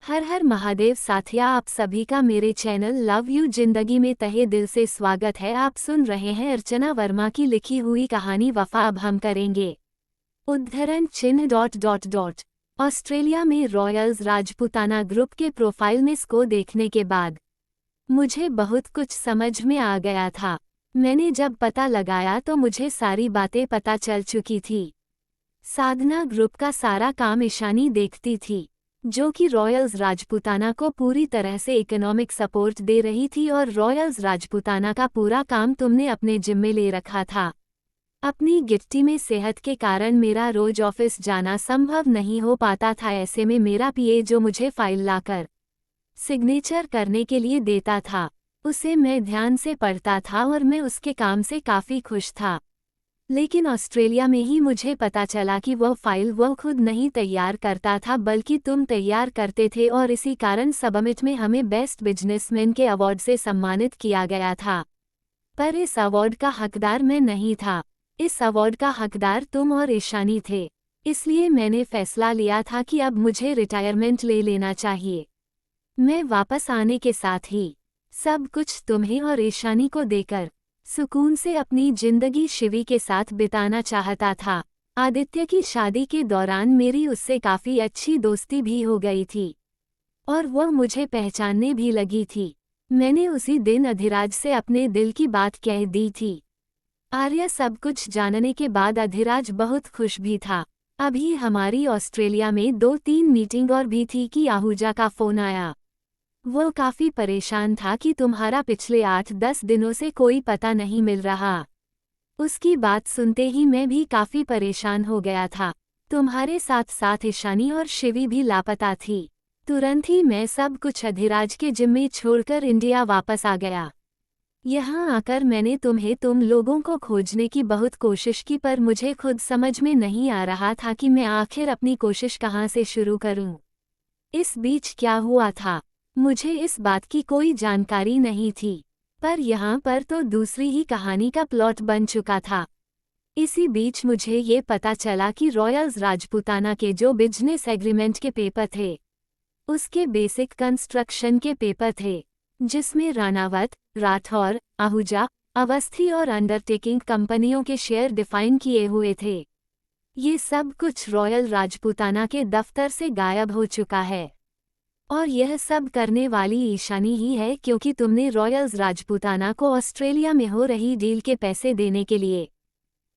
हर हर महादेव साथिया, आप सभी का मेरे चैनल लव यू जिंदगी में तहे दिल से स्वागत है। आप सुन रहे हैं अर्चना वर्मा की लिखी हुई कहानी वफा। अब हम करेंगे उद्धरण चिन्ह। ऑस्ट्रेलिया में रॉयल्स राजपूताना ग्रुप के प्रोफाइल में को देखने के बाद मुझे बहुत कुछ समझ में आ गया था। मैंने जब पता लगाया तो मुझे सारी बातें पता चल चुकी थी। साधना ग्रुप का सारा काम ईशानी देखती थी, जो कि रॉयल्स राजपूताना को पूरी तरह से इकोनॉमिक सपोर्ट दे रही थी, और रॉयल्स राजपूताना का पूरा काम तुमने अपने जिम्मे ले रखा था। अपनी गिट्टी में सेहत के कारण मेरा रोज ऑफिस जाना संभव नहीं हो पाता था। ऐसे में मेरा पीए जो मुझे फाइल लाकर सिग्नेचर करने के लिए देता था, उसे मैं ध्यान से पढ़ता था और मैं उसके काम से काफ़ी खुश था। लेकिन ऑस्ट्रेलिया में ही मुझे पता चला कि वह फाइल वह खुद नहीं तैयार करता था, बल्कि तुम तैयार करते थे, और इसी कारण सबमिट में हमें बेस्ट बिजनेसमैन के अवार्ड से सम्मानित किया गया था। पर इस अवार्ड का हकदार मैं नहीं था। इस अवार्ड का हकदार तुम और ईशानी थे। इसलिए मैंने फैसला लिया था कि अब मुझे रिटायरमेंट ले लेना चाहिए। मैं वापस आने के साथ ही सब कुछ तुम्हें और ईशानी को देकर सुकून से अपनी जिंदगी शिवी के साथ बिताना चाहता था। आदित्य की शादी के दौरान मेरी उससे काफ़ी अच्छी दोस्ती भी हो गई थी, और वह मुझे पहचानने भी लगी थी। मैंने उसी दिन अधिराज से अपने दिल की बात कह दी थी। आर्या सब कुछ जानने के बाद अधिराज बहुत खुश भी था। अभी हमारी ऑस्ट्रेलिया में 2-3 मीटिंग और भी थी कि आहूजा का फ़ोन आया। वो काफ़ी परेशान था कि तुम्हारा पिछले 8-10 दिनों से कोई पता नहीं मिल रहा। उसकी बात सुनते ही मैं भी काफ़ी परेशान हो गया था। तुम्हारे साथ साथ ईशानी और शिवी भी लापता थी। तुरंत ही मैं सब कुछ अधिराज के जिम्मे छोड़कर इंडिया वापस आ गया। यहाँ आकर मैंने तुम लोगों को खोजने की बहुत कोशिश की, पर मुझे खुद समझ में नहीं आ रहा था कि मैं आखिर अपनी कोशिश कहाँ से शुरू करूँ। इस बीच क्या हुआ था, मुझे इस बात की कोई जानकारी नहीं थी, पर यहाँ पर तो दूसरी ही कहानी का प्लॉट बन चुका था। इसी बीच मुझे ये पता चला कि रॉयल्स राजपूताना के जो बिजनेस एग्रीमेंट के पेपर थे, उसके बेसिक कंस्ट्रक्शन के पेपर थे, जिसमें राणावत, राठौर, आहूजा, अवस्थी और अंडरटेकिंग कंपनियों के शेयर डिफाइन किए हुए थे। ये सब कुछ रॉयल राजपूताना के दफ्तर से गायब हो चुका है, और यह सब करने वाली ईशानी ही है, क्योंकि तुमने रॉयल्स राजपूताना को ऑस्ट्रेलिया में हो रही डील के पैसे देने के लिए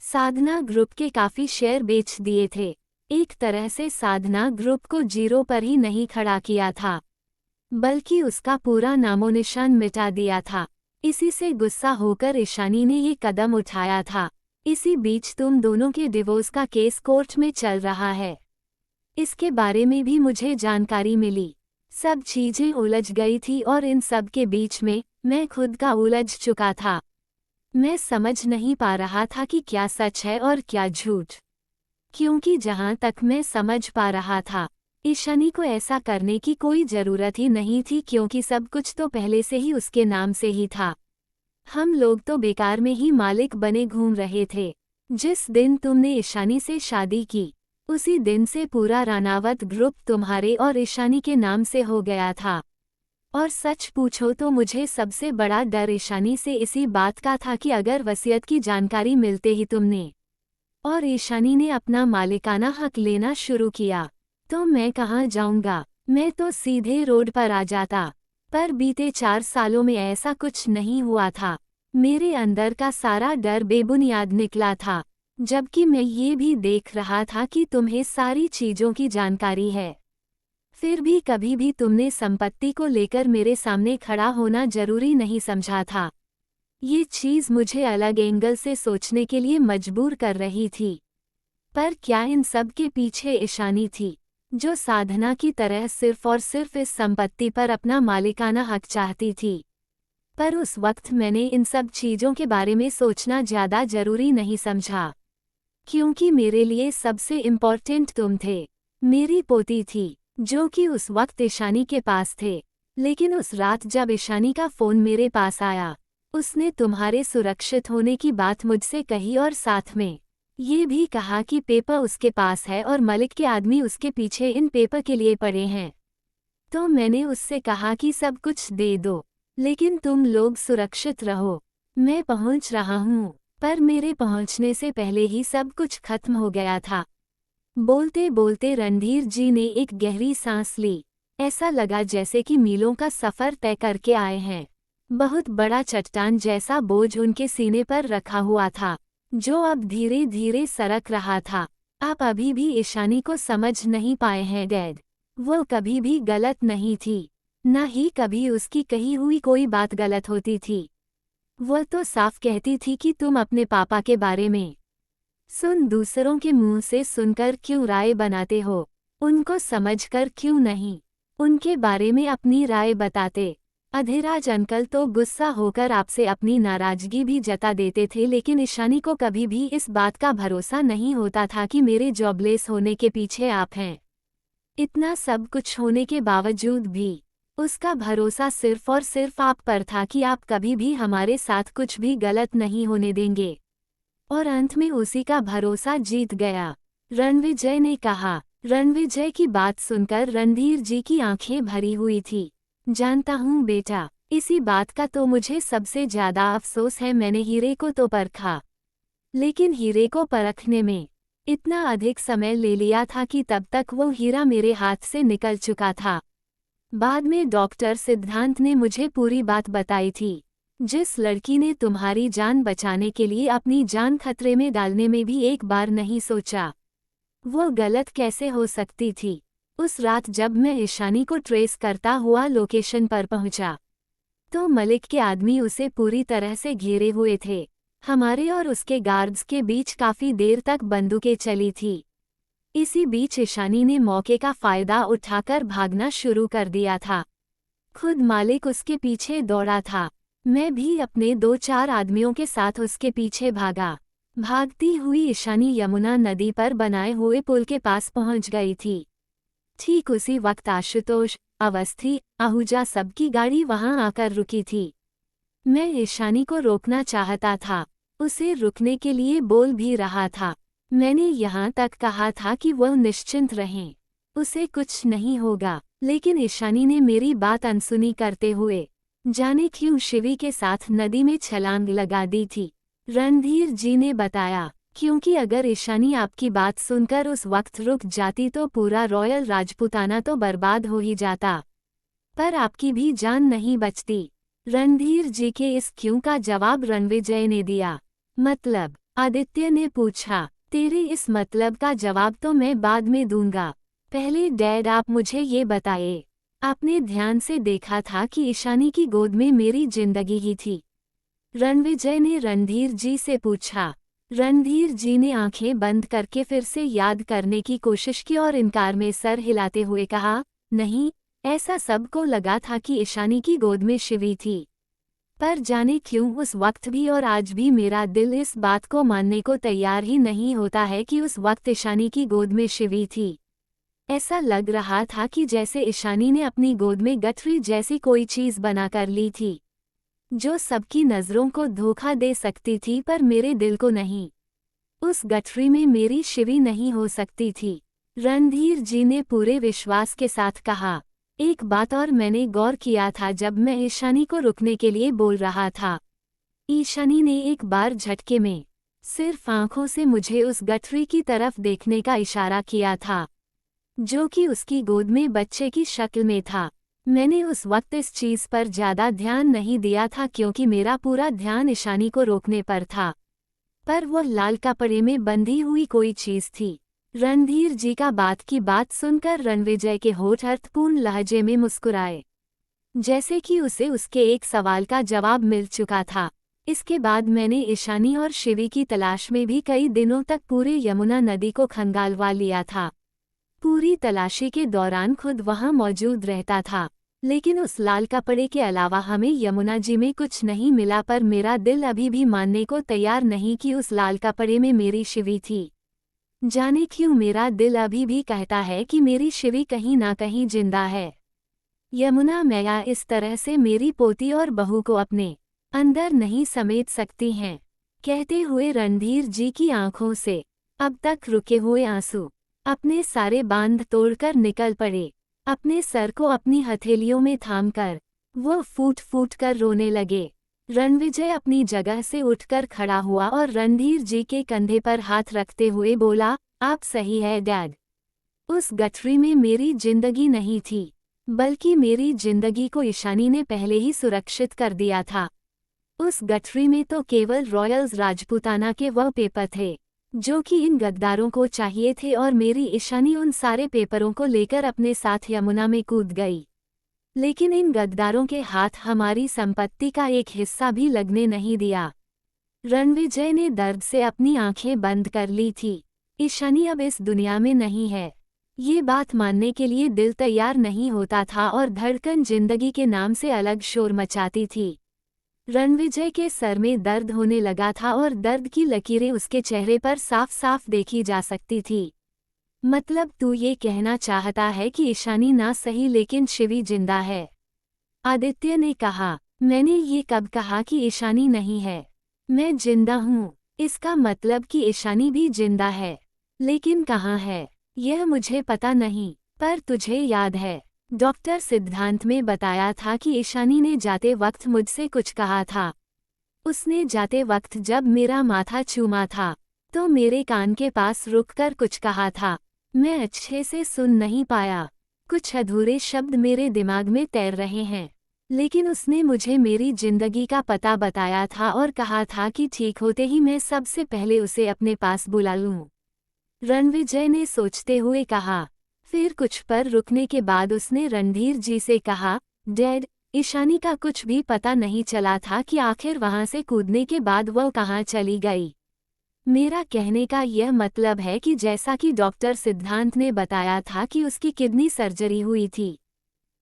साधना ग्रुप के काफ़ी शेयर बेच दिए थे। एक तरह से साधना ग्रुप को जीरो पर ही नहीं खड़ा किया था, बल्कि उसका पूरा नामोनिशान मिटा दिया था। इसी से गुस्सा होकर ईशानी ने ये कदम उठाया था। इसी बीच तुम दोनों के डिवोर्स का केस कोर्ट में चल रहा है। इसके बारे में भी मुझे जानकारी मिली। सब चीजें उलझ गई थी, और इन सब के बीच में मैं खुद का उलझ चुका था। मैं समझ नहीं पा रहा था कि क्या सच है और क्या झूठ, क्योंकि जहां तक मैं समझ पा रहा था, ईशानी को ऐसा करने की कोई ज़रूरत ही नहीं थी, क्योंकि सब कुछ तो पहले से ही उसके नाम से ही था। हम लोग तो बेकार में ही मालिक बने घूम रहे थे। जिस दिन तुमने ईशानी से शादी की, उसी दिन से पूरा राणावत ग्रुप तुम्हारे और ईशानी के नाम से हो गया था। और सच पूछो तो मुझे सबसे बड़ा डर ईशानी से इसी बात का था कि अगर वसीयत की जानकारी मिलते ही तुमने और ईशानी ने अपना मालिकाना हक लेना शुरू किया, तो मैं कहाँ जाऊंगा। मैं तो सीधे रोड पर आ जाता। पर बीते 4 सालों में ऐसा कुछ नहीं हुआ था। मेरे अंदर का सारा डर बेबुनियाद निकला था, जबकि मैं ये भी देख रहा था कि तुम्हें सारी चीज़ों की जानकारी है। फिर भी कभी भी तुमने संपत्ति को लेकर मेरे सामने खड़ा होना जरूरी नहीं समझा था। ये चीज़ मुझे अलग एंगल से सोचने के लिए मजबूर कर रही थी। पर क्या इन सब के पीछे ईशानी थी, जो साधना की तरह सिर्फ और सिर्फ इस संपत्ति पर अपना मालिकाना हक चाहती थी। पर उस वक्त मैंने इन सब चीज़ों के बारे में सोचना ज़्यादा जरूरी नहीं समझा, क्योंकि मेरे लिए सबसे इम्पोर्टेंट तुम थे। मेरी पोती थी, जो कि उस वक्त ईशानी के पास थे। लेकिन उस रात जब ईशानी का फ़ोन मेरे पास आया, उसने तुम्हारे सुरक्षित होने की बात मुझसे कही, और साथ में ये भी कहा कि पेपर उसके पास है और मलिक के आदमी उसके पीछे इन पेपर के लिए पड़े हैं। तो मैंने उससे कहा कि सब कुछ दे दो, लेकिन तुम लोग सुरक्षित रहो, मैं पहुंच रहा हूँ। पर मेरे पहुंचने से पहले ही सब कुछ खत्म हो गया था। बोलते बोलते रणधीर जी ने एक गहरी सांस ली। ऐसा लगा जैसे कि मीलों का सफर तय करके आए हैं। बहुत बड़ा चट्टान जैसा बोझ उनके सीने पर रखा हुआ था, जो अब धीरे धीरे सरक रहा था। आप अभी भी ईशानी को समझ नहीं पाए हैं डैड। वो कभी भी गलत नहीं थी, न ही कभी उसकी कही हुई कोई बात गलत होती थी। वो तो साफ कहती थी कि तुम अपने पापा के बारे में दूसरों के मुंह से सुनकर क्यों राय बनाते हो, उनको समझकर क्यों नहीं उनके बारे में अपनी राय बताते। अधिराज अंकल तो गुस्सा होकर आपसे अपनी नाराजगी भी जता देते थे, लेकिन ईशानी को कभी भी इस बात का भरोसा नहीं होता था कि मेरे जॉबलेस होने के पीछे आप हैं। इतना सब कुछ होने के बावजूद भी उसका भरोसा सिर्फ और सिर्फ आप पर था कि आप कभी भी हमारे साथ कुछ भी गलत नहीं होने देंगे। और अंत में उसी का भरोसा जीत गया, रणविजय ने कहा। रणविजय की बात सुनकर रणधीर जी की आंखें भरी हुई थी। जानता हूँ बेटा, इसी बात का तो मुझे सबसे ज्यादा अफसोस है। मैंने हीरे को तो परखा, लेकिन हीरे को परखने में इतना अधिक समय ले लिया था कि तब तक वो हीरा मेरे हाथ से निकल चुका था। बाद में डॉक्टर सिद्धांत ने मुझे पूरी बात बताई थी। जिस लड़की ने तुम्हारी जान बचाने के लिए अपनी जान खतरे में डालने में भी एक बार नहीं सोचा, वो गलत कैसे हो सकती थी। उस रात जब मैं ईशानी को ट्रेस करता हुआ लोकेशन पर पहुंचा, तो मलिक के आदमी उसे पूरी तरह से घेरे हुए थे। हमारे और उसके गार्ड्स के बीच काफी देर तक बंदूकें चली थी। इसी बीच ईशानी ने मौके का फायदा उठाकर भागना शुरू कर दिया था। खुद मालिक उसके पीछे दौड़ा था। मैं भी अपने 2-4 आदमियों के साथ उसके पीछे भागा। भागती हुई ईशानी यमुना नदी पर बनाए हुए पुल के पास पहुंच गई थी। ठीक उसी वक्त आशुतोष, अवस्थी, आहूजा सबकी गाड़ी वहां आकर रुकी थी। मैं ईशानी को रोकना चाहता था, उसे रुकने के लिए बोल भी रहा था। मैंने यहाँ तक कहा था कि वह निश्चिंत रहें, उसे कुछ नहीं होगा, लेकिन ईशानी ने मेरी बात अनसुनी करते हुए जाने क्यों शिवी के साथ नदी में छलांग लगा दी थी। रणधीर जी ने बताया, क्योंकि अगर ईशानी आपकी बात सुनकर उस वक्त रुक जाती तो पूरा रॉयल राजपूताना तो बर्बाद हो ही जाता, पर आपकी भी जान नहीं बचती। रणधीर जी के इस क्यों का जवाब रणविजय ने दिया। मतलब? आदित्य ने पूछा। तेरे इस मतलब का जवाब तो मैं बाद में दूंगा, पहले डैड आप मुझे ये बताइए, आपने ध्यान से देखा था कि ईशानी की गोद में मेरी जिंदगी ही थी? रणविजय ने रणधीर जी से पूछा। रणधीर जी ने आंखें बंद करके फिर से याद करने की कोशिश की और इनकार में सर हिलाते हुए कहा, नहीं, ऐसा सबको लगा था कि ईशानी की गोद में शिवी थी, पर जाने क्यों उस वक्त भी और आज भी मेरा दिल इस बात को मानने को तैयार ही नहीं होता है कि उस वक्त ईशानी की गोद में शिवी थी। ऐसा लग रहा था कि जैसे ईशानी ने अपनी गोद में गठरी जैसी कोई चीज बनाकर ली थी, जो सबकी नजरों को धोखा दे सकती थी पर मेरे दिल को नहीं। उस गठरी में मेरी शिवी नहीं हो सकती थी। रणधीर जी ने पूरे विश्वास के साथ कहा। एक बात और मैंने गौर किया था जब मैं ईशानी को रुकने के लिए बोल रहा था। ईशानी ने एक बार झटके में सिर्फ आंखों से मुझे उस गठरी की तरफ देखने का इशारा किया था, जो कि उसकी गोद में बच्चे की शक्ल में था। मैंने उस वक्त इस चीज पर ज्यादा ध्यान नहीं दिया था क्योंकि मेरा पूरा ध्यान ईशानी को रोकने पर था, पर वो लाल कपड़े में बंधी हुई कोई चीज थी। रणधीर जी का बात की बात सुनकर रणविजय के होठ अर्थपूर्ण लहजे में मुस्कुराए, जैसे कि उसे उसके एक सवाल का जवाब मिल चुका था। इसके बाद मैंने ईशानी और शिवी की तलाश में भी कई दिनों तक पूरे यमुना नदी को खंगालवा लिया था। पूरी तलाशी के दौरान खुद वहां मौजूद रहता था, लेकिन उस लाल कपड़े के अलावा हमें यमुना जी में कुछ नहीं मिला। पर मेरा दिल अभी भी मानने को तैयार नहीं कि उस लाल कपड़े में मेरी शिवी थी। जाने क्यों मेरा दिल अभी भी कहता है कि मेरी शिवी कहीं ना कहीं जिंदा है। यमुना मैया इस तरह से मेरी पोती और बहू को अपने अंदर नहीं समेट सकती हैं। कहते हुए रणधीर जी की आंखों से अब तक रुके हुए आंसू अपने सारे बांध तोड़कर निकल पड़े। अपने सर को अपनी हथेलियों में थामकर वो फूट फूट कर रोने लगे। रणविजय अपनी जगह से उठकर खड़ा हुआ और रणधीर जी के कंधे पर हाथ रखते हुए बोला, आप सही है डैड। उस गठरी में मेरी जिंदगी नहीं थी, बल्कि मेरी जिंदगी को ईशानी ने पहले ही सुरक्षित कर दिया था। उस गठरी में तो केवल रॉयल्स राजपूताना के वह पेपर थे जो कि इन गद्दारों को चाहिए थे, और मेरी ईशानी उन सारे पेपरों को लेकर अपने साथ यमुना में कूद गई। लेकिन इन गद्दारों के हाथ हमारी संपत्ति का एक हिस्सा भी लगने नहीं दिया। रणविजय ने दर्द से अपनी आंखें बंद कर ली थी। ईशानी अब इस दुनिया में नहीं है, ये बात मानने के लिए दिल तैयार नहीं होता था और धड़कन जिंदगी के नाम से अलग शोर मचाती थी। रणविजय के सर में दर्द होने लगा था और दर्द की लकीरें उसके चेहरे पर साफ साफ देखी जा सकती थी। मतलब तू ये कहना चाहता है कि ईशानी ना सही लेकिन शिवी जिंदा है? आदित्य ने कहा। मैंने ये कब कहा कि ईशानी नहीं है? मैं जिंदा हूँ। इसका मतलब कि ईशानी भी जिंदा है, लेकिन कहाँ है यह मुझे पता नहीं। पर तुझे याद है डॉक्टर सिद्धांत में बताया था कि ईशानी ने जाते वक्त मुझसे कुछ कहा था। उसने जाते वक्त जब मेरा माथा चूमा था तो मेरे कान के पास रुककर कुछ कहा था। मैं अच्छे से सुन नहीं पाया, कुछ अधूरे शब्द मेरे दिमाग में तैर रहे हैं, लेकिन उसने मुझे मेरी जिंदगी का पता बताया था और कहा था कि ठीक होते ही मैं सबसे पहले उसे अपने पास बुला लूं। रणविजय ने सोचते हुए कहा। फिर कुछ पर रुकने के बाद उसने रणधीर जी से कहा, डैड, ईशानी का कुछ भी पता नहीं चला था कि आखिर वहां से कूदने के बाद वह कहाँ चली गई। मेरा कहने का यह मतलब है कि जैसा कि डॉक्टर सिद्धांत ने बताया था कि उसकी किडनी सर्जरी हुई थी,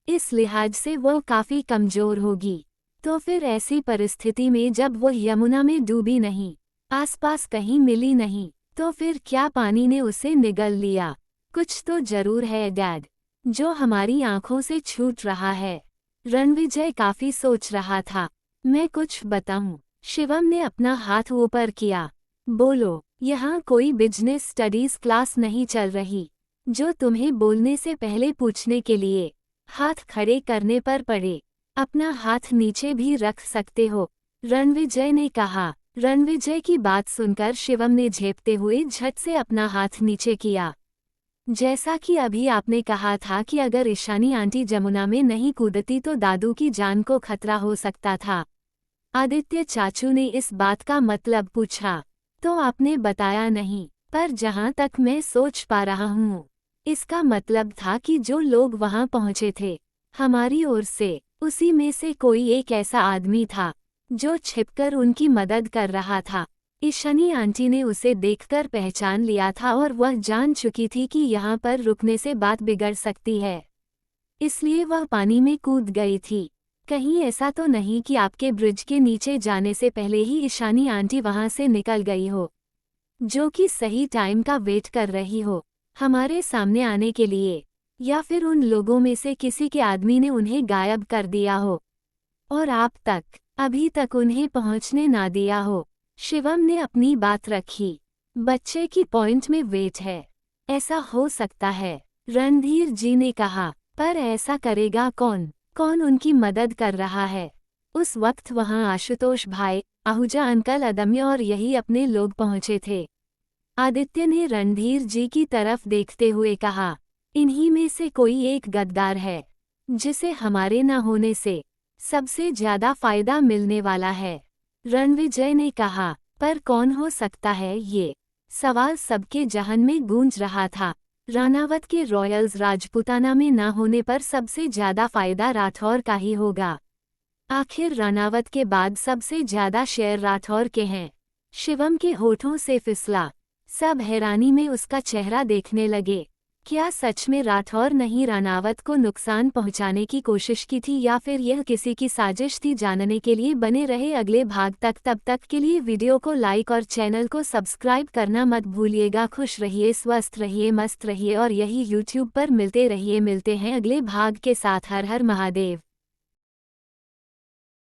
इस लिहाज से वह काफी कमजोर होगी। तो फिर ऐसी परिस्थिति में जब वह यमुना में डूबी नहीं, आसपास कहीं मिली नहीं, तो फिर क्या पानी ने उसे निगल लिया? कुछ तो जरूर है डैड, जो हमारी आंखों से छूट रहा है। रणविजय काफी सोच रहा था। मैं कुछ बताऊं? शिवम ने अपना हाथ ऊपर किया। बोलो। यहाँ कोई बिजनेस स्टडीज क्लास नहीं चल रही जो तुम्हें बोलने से पहले पूछने के लिए हाथ खड़े करने पर पड़े। अपना हाथ नीचे भी रख सकते हो, रणविजय ने कहा। रणविजय की बात सुनकर शिवम ने झेपते हुए झट से अपना हाथ नीचे किया। जैसा कि अभी आपने कहा था कि अगर ईशानी आंटी जमुना में नहीं कूदती तो दादू की जान को खतरा हो सकता था। आदित्य चाचू ने इस बात का मतलब पूछा। तो आपने बताया नहीं, पर जहां तक मैं सोच पा रहा हूँ, इसका मतलब था कि जो लोग वहां पहुंचे थे हमारी ओर से, उसी में से कोई एक ऐसा आदमी था जो छिपकर उनकी मदद कर रहा था। ईशानी आंटी ने उसे देखकर पहचान लिया था और वह जान चुकी थी कि यहाँ पर रुकने से बात बिगड़ सकती है, इसलिए वह पानी में कूद गई थी। कहीं ऐसा तो नहीं कि आपके ब्रिज के नीचे जाने से पहले ही ईशानी आंटी वहां से निकल गई हो, जो कि सही टाइम का वेट कर रही हो हमारे सामने आने के लिए, या फिर उन लोगों में से किसी के आदमी ने उन्हें गायब कर दिया हो और आप तक अभी तक उन्हें पहुंचने ना दिया हो। शिवम ने अपनी बात रखी। बच्चे की पॉइंट में वेट है, ऐसा हो सकता है, रणधीर जी ने कहा। पर ऐसा करेगा कौन? कौन उनकी मदद कर रहा है? उस वक्त वहां आशुतोष भाई, आहूजा अंकल, अदम्य और यही अपने लोग पहुंचे थे। आदित्य ने रणधीर जी की तरफ देखते हुए कहा। इन्हीं में से कोई एक गद्दार है जिसे हमारे न होने से सबसे ज्यादा फायदा मिलने वाला है, रणविजय ने कहा। पर कौन हो सकता है ये सवाल सबके जहन में गूंज रहा था। रानावत के रॉयल्स राजपूताना में न होने पर सबसे ज्यादा फायदा राठौर का ही होगा। आखिर रानावत के बाद सबसे ज्यादा शेयर राठौर के हैं। शिवम के होठों से फिसला। सब हैरानी में उसका चेहरा देखने लगे। क्या सच में राठौर नहीं रानावत को नुकसान पहुंचाने की कोशिश की थी, या फिर यह किसी की साजिश थी? जानने के लिए बने रहे अगले भाग तक। तब तक के लिए वीडियो को लाइक और चैनल को सब्सक्राइब करना मत भूलिएगा। खुश रहिए, स्वस्थ रहिए, मस्त रहिए और यही यूट्यूब पर मिलते रहिए। मिलते हैं अगले भाग के साथ। हर हर महादेव।